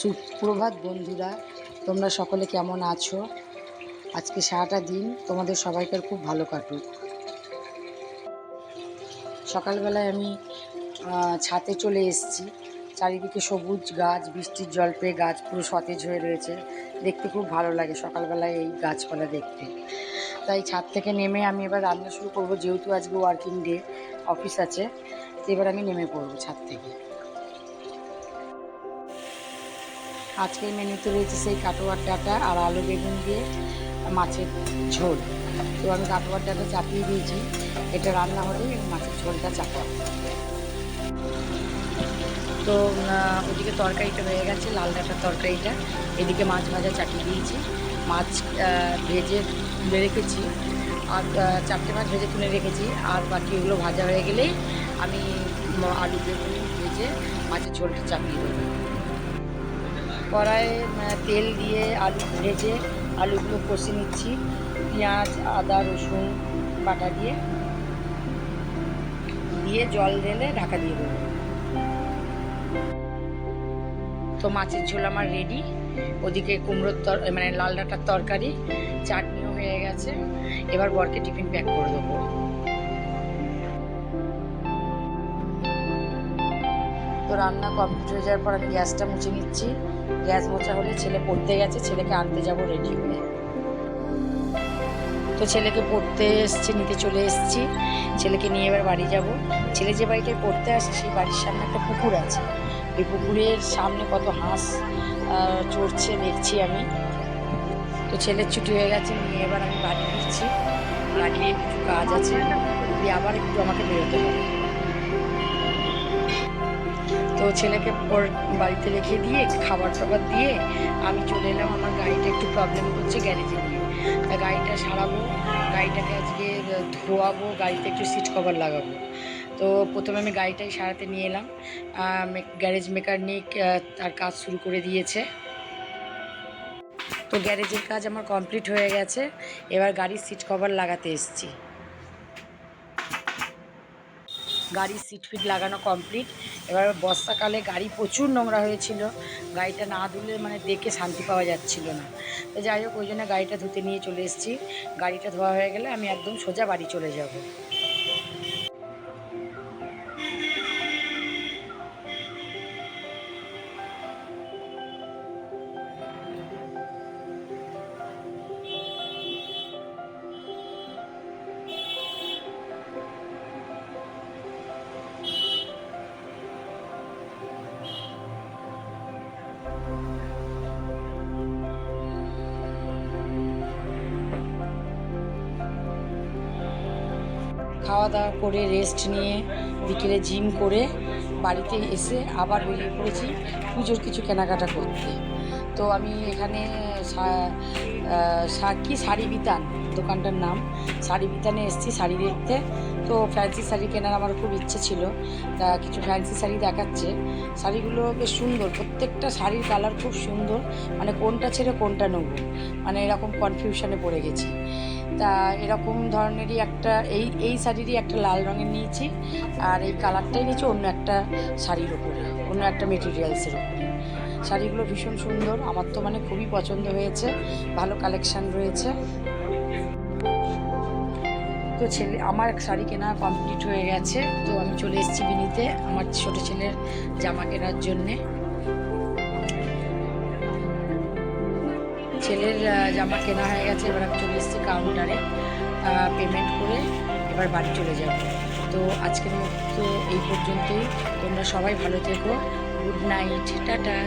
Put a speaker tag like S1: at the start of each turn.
S1: সুপ্রভাত বন্ধুরা, তোমরা সকলে কেমন আছো? আজকে সারাটা দিন তোমাদের সবাইকার খুব ভালো কাটুক। সকালবেলায় আমি ছাদে চলে এসেছি। চারিদিকে সবুজ গাছ, বৃষ্টির জল পেয়ে গাছ পুরো সতেজ হয়ে রয়েছে। দেখতে খুব ভালো লাগে সকালবেলায় এই গাছপালা দেখতে। তাই ছাদ থেকে নেমে আমি এবার রান্না শুরু করব, যেহেতু আজকে ওয়ার্কিং ডে, অফিস আছে। তো এবার আমি নেমে পড়বো ছাদ থেকে। আজকের মেনুতে রয়েছে সেই কাটোয়ার ডাঁটা আর আলু বেগুন দিয়ে মাছের ঝোল। তো আমি কাটোয়ার ডাঁটা চাপিয়ে দিয়েছি, এটা রান্না হলেই মাছের ঝোলটা চাপাবো। তো ওদিকে তরকারিটা হয়ে গেছে, লাল ডাঁটার তরকারিটা। এদিকে মাছ ভাজা চাপিয়ে দিয়েছি, মাছ ভেজে তুলে রেখেছি, আর 4টে মাছ ভেজে তুলে রেখেছি। আর বাকি এগুলো ভাজা হয়ে গেলেই আমি আলু বেগুন ভেজে মাছের ঝোলটা চাপিয়ে দেবো। কড়াইয়ে তেল দিয়ে আলু ভেজে আলুগুলো কষে নিচ্ছি, পেঁয়াজ আদা রসুন বাটা দিয়ে জল ঢেলে ঢাকা দিয়ে দেবো। তো মাছের ঝোল আমার রেডি। ওদিকে কুমড়োর মানে লাল ডাঁটার তরকারি, চাটনিও হয়ে গেছে। এবার বরকে টিফিন প্যাক করে দেবো। তো রান্না কমপ্লিট হয়ে যাওয়ার পর আমি গ্যাসটা মুছে নিচ্ছি। গ্যাস মোছা হলে ছেলে পড়তে গেছে, ছেলেকে আনতে যাব রেডি হয়ে। তো ছেলেকে পড়তে এসছে, নিতে চলে এসেছি। ছেলেকে নিয়ে এবার বাড়ি যাব। ছেলে যে বাড়িটায় পড়তে আসে সেই বাড়ির সামনে একটা পুকুর আছে। এই পুকুরের সামনে কত হাঁস চড়ছে দেখছি আমি। তো ছেলের ছুটি হয়ে গেছে, নিয়ে এবার আমি বাড়ি ফিরছি। বাড়ি গিয়ে কিছু কাজ আছে, দিয়ে আবার একটু আমাকে বেরোতে হবে। তো ছেলেকে ওর বাড়িতে রেখে দিয়ে খাবার টাবার দিয়ে আমি চলে এলাম। আমার গাড়িটা একটু প্রবলেম করছে, গ্যারেজে নিয়ে। তা গাড়িটা সারাবো, গাড়িটাকে আজকে ধোয়াবো, গাড়িতে একটু সিট কভার লাগাবো। তো প্রথমে আমি গাড়িটাই সারাতে নিয়ে এলাম। গ্যারেজ মেকানিক তার কাজ শুরু করে দিয়েছে। তো গ্যারেজের কাজ আমার কমপ্লিট হয়ে গেছে। এবার গাড়ির সিট কভার লাগাতে এসেছি। গাড়ির সিট ফিট লাগানো কমপ্লিট। এবার বর্ষাকালে গাড়ি প্রচুর নোংরা হয়েছিল, গাড়িটা না ধুলে মানে দেখে শান্তি পাওয়া যাচ্ছিল না। তো যাই হোক, ওই জন্য গাড়িটা ধুতে নিয়ে চলে এসেছি। গাড়িটা ধোয়া হয়ে গেলে আমি একদম সোজা বাড়ি চলে যাব। খাওয়া দাওয়া করে রেস্ট নিয়ে বিকেলে জিম করে বাড়িতে এসে আবার বেরিয়ে পড়েছি পুজোর কিছু কেনাকাটা করতে। তো আমি এখানে শাড়ি বিতান দোকানটার নাম, শাড়ি বিতানে এসেছি শাড়ি দেখতে। তো ফ্যান্সি শাড়ি কেনার আমার খুব ইচ্ছে ছিল, তা কিছু ফ্যান্সি শাড়ি দেখাচ্ছে। শাড়িগুলো বেশ সুন্দর, প্রত্যেকটা শাড়ির কালার খুব সুন্দর, মানে কোনটা ছেড়ে কোনটা নেব, মানে এরকম কনফিউশনে পড়ে গেছি। তা এরকম ধরনেরই একটা এই শাড়িরই একটা লাল রঙের নিয়েছি, আর এই কালারটাই নিয়েছি অন্য একটা শাড়ির ওপরে, অন্য একটা মেটেরিয়ালসের ওপরে। শাড়িগুলো ভীষণ সুন্দর, আমার তো মানে খুবই পছন্দ হয়েছে, ভালো কালেকশান রয়েছে। তো আমার শাড়ি কেনা কমপ্লিট হয়ে গেছে। তো আমি চলে এসেছি বিনিতে আমার ছোটো ছেলের জামা কেনার জন্যে। ছেলের জামা কেনা হয়ে গেছে, এবার আমি চলে এসেছি কাউন্টারে পেমেন্ট করে এবার বাড়ি চলে যাব। তো আজকের মতো এই পর্যন্তই। তোমরা সবাই ভালো থেকো। Good night, tata.